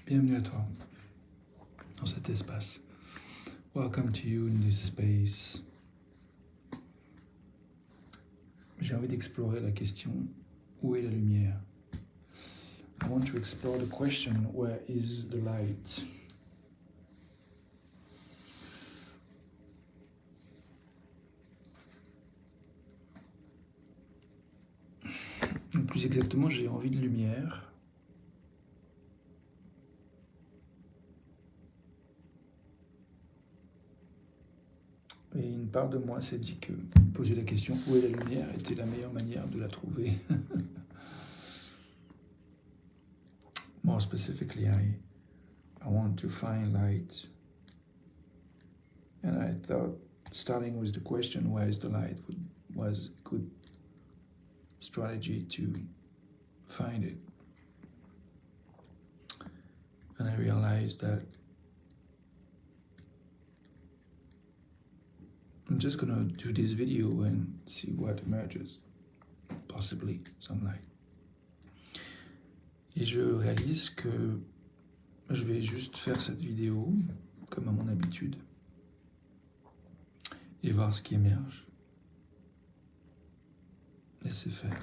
Bienvenue à toi, dans cet espace. Welcome to you in this space. J'ai envie d'explorer la question, où est la lumière? I want to explore the question, where is the light? Plus exactement, j'ai envie de lumière. Et une part de moi s'est dit que poser la question où est la lumière était la meilleure manière de la trouver. More specifically, I want to find light. And I thought starting with the question, where is the light, was a good strategy to find it. And I realized that I'm just gonna do this video and see what emerges. Possibly some light. Et je réalise que je vais juste faire cette vidéo, comme à mon habitude, et voir ce qui émerge. Laissez faire.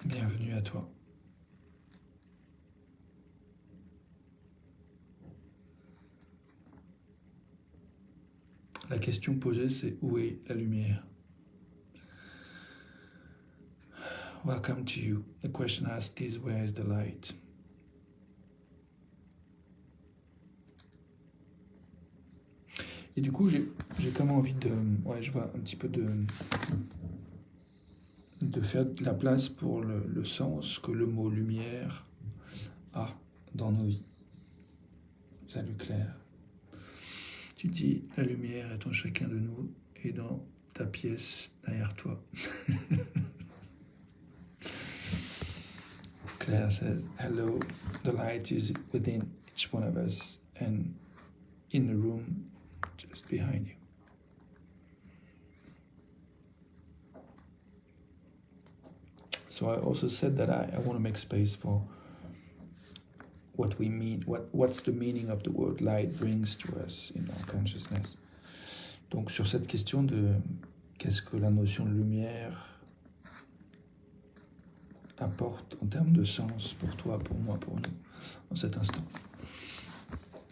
Bienvenue à toi. La question posée, c'est où est la lumière? Welcome to you. The question asked is where is the light? Et du coup, j'ai comme envie de... Ouais, je vois un petit peu de faire de la place pour le sens que le mot lumière a dans nos vies. Salut Claire. Tu dis, la lumière est en chacun de nous et dans ta pièce derrière toi. Claire says, hello, the light is within each one of us and in the room just behind you. So I also said that I want to make space for what we mean, what's the meaning of the word light brings to us in our consciousness. Donc sur cette question de qu'est-ce que la notion de lumière apporte en termes de sens pour toi, pour moi, pour nous, en cet instant,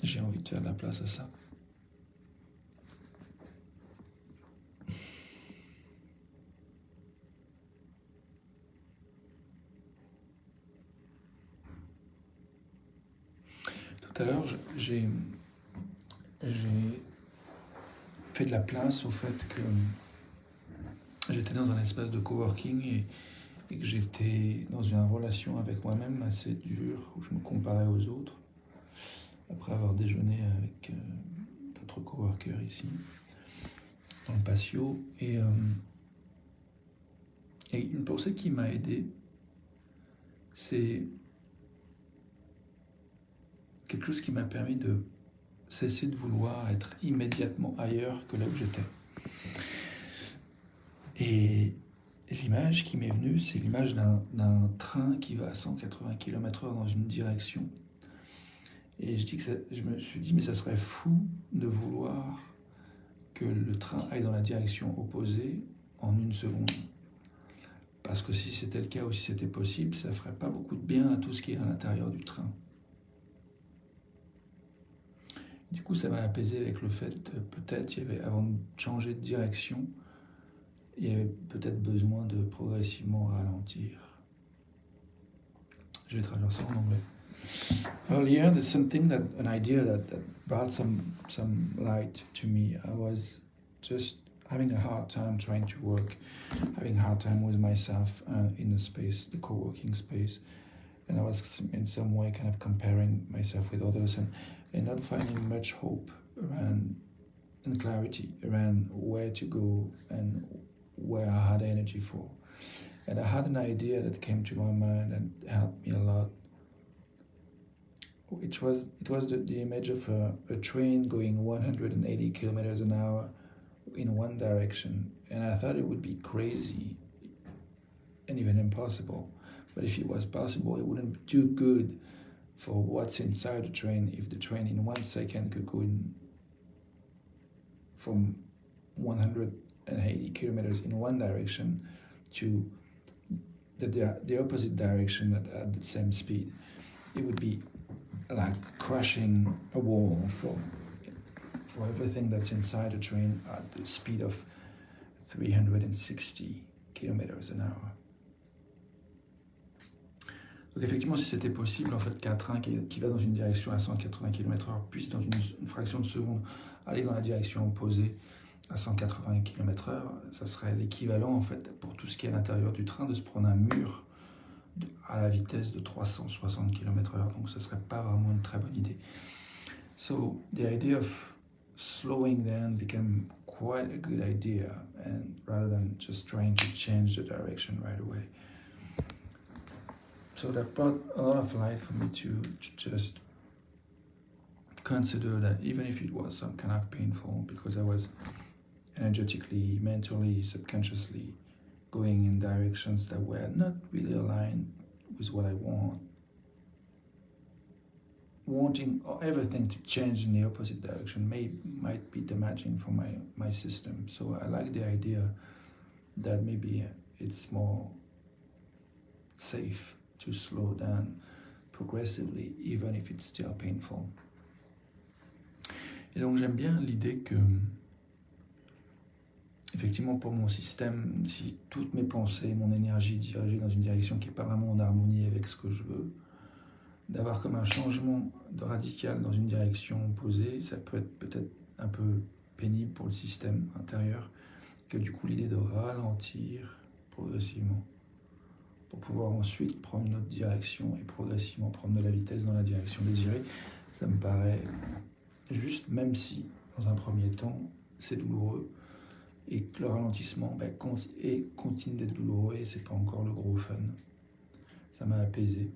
j'ai envie de faire de la place à ça. Tout à l'heure, j'ai fait de la place au fait que j'étais dans un espace de coworking et que j'étais dans une relation avec moi-même assez dure, où je me comparais aux autres, après avoir déjeuné avec d'autres coworkers ici, dans le patio. Et une pensée qui m'a aidé, c'est quelque chose qui m'a permis de cesser de vouloir être immédiatement ailleurs que là où j'étais. Et l'image qui m'est venue, c'est l'image d'un train qui va à 180 km/h dans une direction. Et je me suis dit, mais ça serait fou de vouloir que le train aille dans la direction opposée en une seconde. Parce que si c'était le cas ou si c'était possible, ça ferait pas beaucoup de bien à tout ce qui est à l'intérieur du train. Du coup, ça m'a apaisé avec le fait de peut-être, avant de changer de direction, il y avait peut-être besoin de progressivement ralentir. Je vais traduire ça en anglais. Earlier, there's something an idea that brought some light to me. I was just having a hard time trying to work, having a hard time with myself in the space, the co-working space, and I was in some way kind of comparing myself with others and not finding much hope around and clarity around where to go and where I had energy for. And I had an idea that came to my mind and helped me a lot. It was the image of a train going 180 kilometers an hour in one direction. And I thought it would be crazy and even impossible. But if it was possible, it wouldn't do good for what's inside the train if the train in 1 second could go in from 180 kilometers in one direction to the opposite direction at the same speed. It would be like crushing a wall for everything that's inside the train at the speed of 360 kilometers an hour. Donc effectivement, si c'était possible, en fait, qu'un train qui va dans une direction à 180 km/h puisse, dans une fraction de seconde, aller dans la direction opposée à 180 km/h, ça serait l'équivalent, en fait, pour tout ce qui est à l'intérieur du train, de se prendre un mur à la vitesse de 360 km/h. Donc, ça serait pas vraiment une très bonne idée. So, the idea of slowing down became quite a good idea, and rather than just trying to change the direction right away. So that brought a lot of light for me to just consider that even if it was some kind of painful, because I was energetically, mentally, subconsciously going in directions that were not really aligned with what I want, wanting everything to change in the opposite direction might be damaging for my system. So I like the idea that maybe it's more safe to slow down progressively, even if it's still painful. Et donc j'aime bien l'idée que, effectivement, pour mon système, si toutes mes pensées, mon énergie dirigée dans une direction qui n'est pas vraiment en harmonie avec ce que je veux, d'avoir comme un changement de radical dans une direction opposée, ça peut être peut-être un peu pénible pour le système intérieur, que du coup l'idée de ralentir progressivement pour pouvoir ensuite prendre une autre direction et progressivement prendre de la vitesse dans la direction désirée, ça me paraît juste, même si dans un premier temps c'est douloureux et que le ralentissement continue d'être douloureux et c'est pas encore le gros fun. Ça m'a apaisé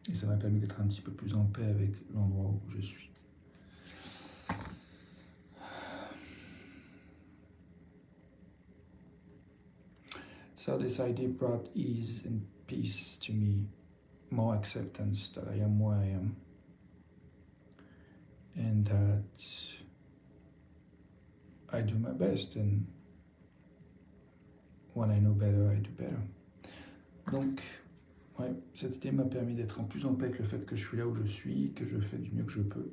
et ça m'a permis d'être un petit peu plus en paix avec l'endroit où je suis. So this idea brought ease and peace to me, more acceptance that I am where I am, and that I do my best, and when I know better, I do better. Donc, ouais, cette idée m'a permis d'être en plus en paix avec le fait que je suis là où je suis, que je fais du mieux que je peux,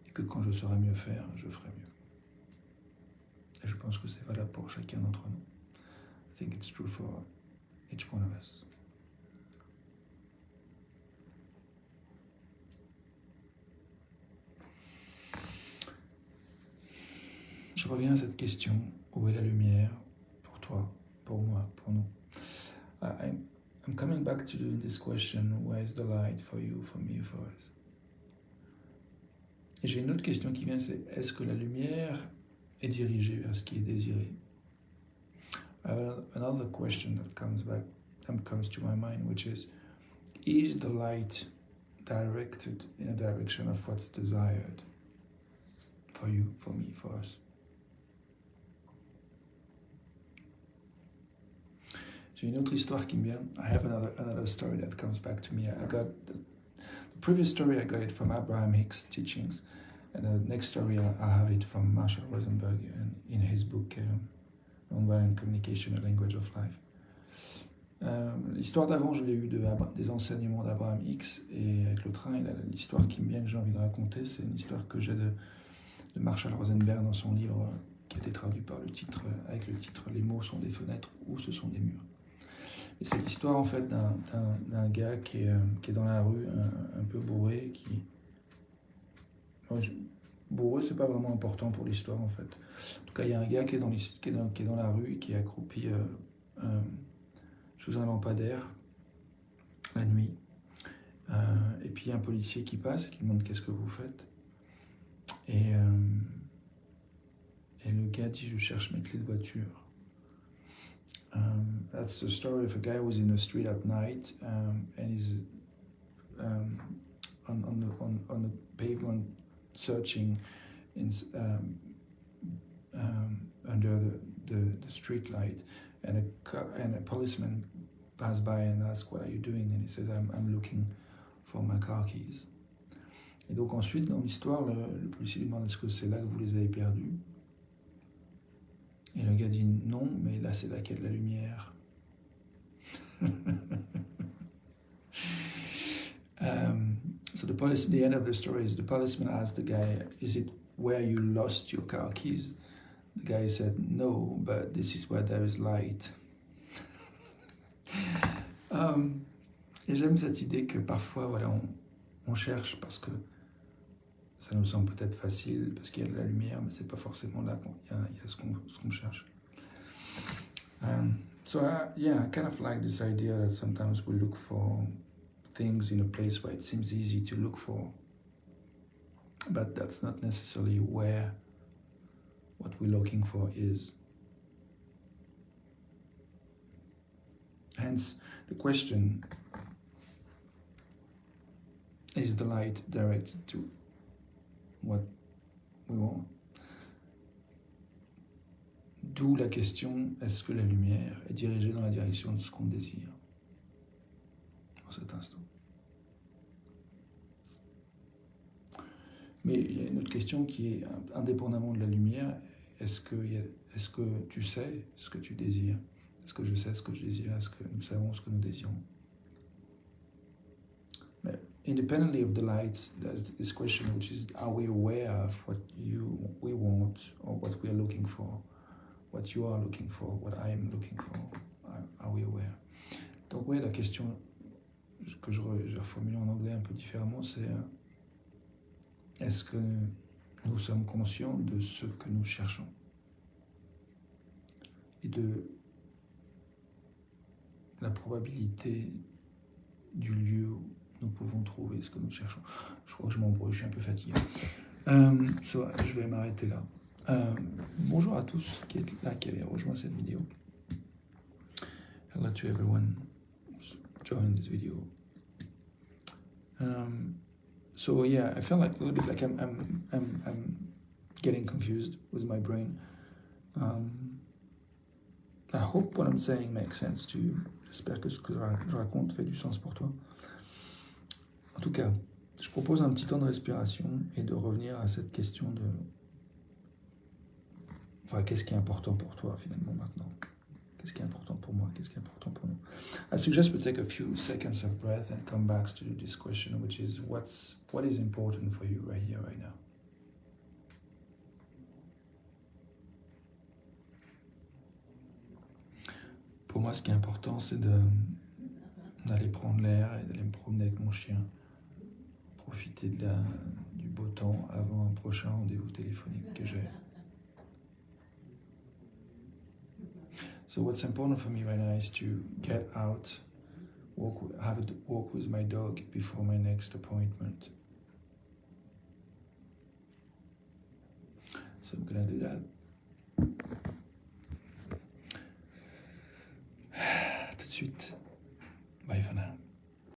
et que quand je saurai mieux faire, je ferai mieux. Et je pense que c'est valable pour chacun d'entre nous. I think it's true for each one of us. Je reviens à cette question, où est la lumière pour toi, pour moi, pour nous? I'm coming back to this question, where is the light for you, for me, for us? Et j'ai une autre question qui vient, c'est est-ce que la lumière est dirigée vers ce qui est désiré? I have another question that comes to my mind, which is the light directed in a direction of what's desired for you, for me, for us? J'ai une autre histoire qui me vient. I have another story that comes back to me. I got the previous story, I got it from Abraham Hicks' teachings, and the next story I have it from Marshall Rosenberg in his book Nonviolent Communication, A Language of Life. L'histoire d'avant, je l'ai eue des enseignements d'Abraham Hicks, et avec le train, l'histoire qui me vient, que j'ai envie de raconter, c'est une histoire que j'ai de Marshall Rosenberg dans son livre qui a été traduit avec le titre Les mots sont des fenêtres ou ce sont des murs. Et c'est l'histoire en fait d'un gars qui est dans la rue, un peu bourré, bourré, c'est pas vraiment important pour l'histoire en fait. En tout cas, il y a un gars qui est dans la rue, qui est accroupi sous un lampadaire la nuit. Et puis il y a un policier qui passe et qui demande qu'est-ce que vous faites. Et Et le gars dit, je cherche mes clés de voiture. That's the story of a guy who's in the street at night and he's on the pavement searching under the street light, and a policeman pass by and ask, what are you doing? And he says, I'm looking for my car keys. Et donc ensuite, dans l'histoire, le policier lui demande, est-ce que c'est là que vous les avez perdus? Et le gars dit, non, mais là c'est là qu'il y a de la lumière. So the end of the story is the policeman asked the guy, is it where you lost your car keys? The guy said, no, but this is where there is light. Et j'aime cette idée que parfois, voilà, on cherche parce que ça nous semble peut-être facile, parce qu'il y a de la lumière, mais c'est pas forcément là qu'il y a ce qu'on cherche. So yeah, I kind of like this idea that sometimes we look for things in a place where it seems easy to look for, but that's not necessarily where what we're looking for is. Hence, the question, is the light directed to what we want? D'où la question, est-ce que la lumière est dirigée dans la direction de ce qu'on désire en cet instant? Mais il y a une autre question qui est, indépendamment de la lumière, est-ce que tu sais ce que tu désires? Est-ce que je sais ce que je désire? Est-ce que nous savons ce que nous désirons? Mais independently of the lights, there's this question, which is, are we aware of what we want, or what we are looking for? What you are looking for, what I am looking for, are we aware? Donc oui, la question que je reformule en anglais un peu différemment, c'est est-ce que nous sommes conscients de ce que nous cherchons et de la probabilité du lieu où nous pouvons trouver ce que nous cherchons. Je crois que je m'embrouille, je suis un peu fatigué. Je vais m'arrêter là. Bonjour à tous qui avaient rejoint cette vidéo. Hello to everyone who's joined this video. So yeah, I feel like a little bit like I'm getting confused with my brain. I hope what I'm saying makes sense to you. J'espère que ce que je raconte fait du sens pour toi. En tout cas, je propose un petit temps de respiration et de revenir à cette question de qu'est-ce qui est important pour toi finalement maintenant? Qu'est-ce qui est important pour moi? Qu'est-ce qui est important pour nous? I suggest we take a few seconds of breath and come back to this question, which is what is important for you right here, right now? Pour moi, ce qui est important, c'est d'aller prendre l'air et d'aller me promener avec mon chien. Profiter du beau temps avant un prochain rendez-vous téléphonique que j'ai. So what's important for me right now is to get out, have a walk with my dog before my next appointment. So I'm gonna do that. Tout de suite. Bye for now.